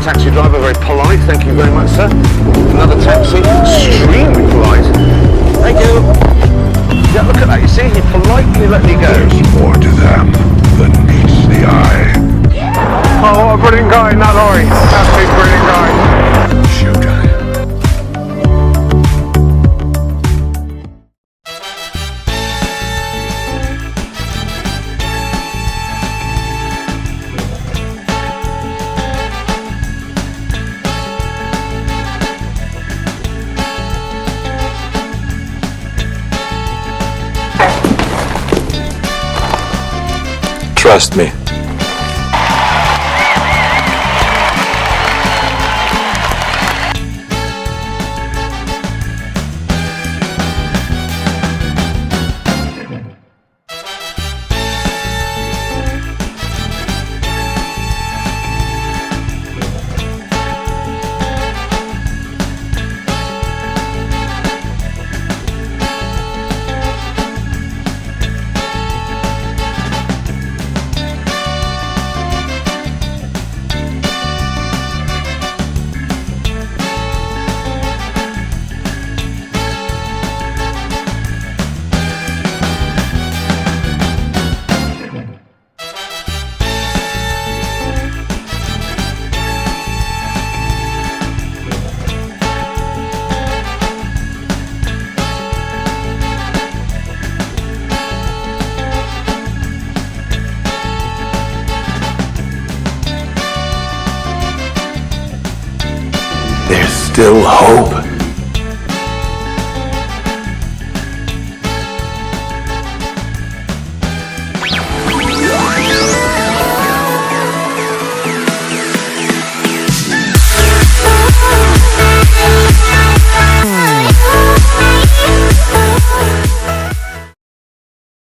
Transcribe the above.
taxi driver, very polite, thank you very much, sir. Another taxi, extremely polite. Thank you. Yeah, look at that, you see, he politely let me go. There's more to them than meets the eye. Oh, what a brilliant guy in that lorry. Absolutely brilliant guy. Shoot. Trust me. There's still hope.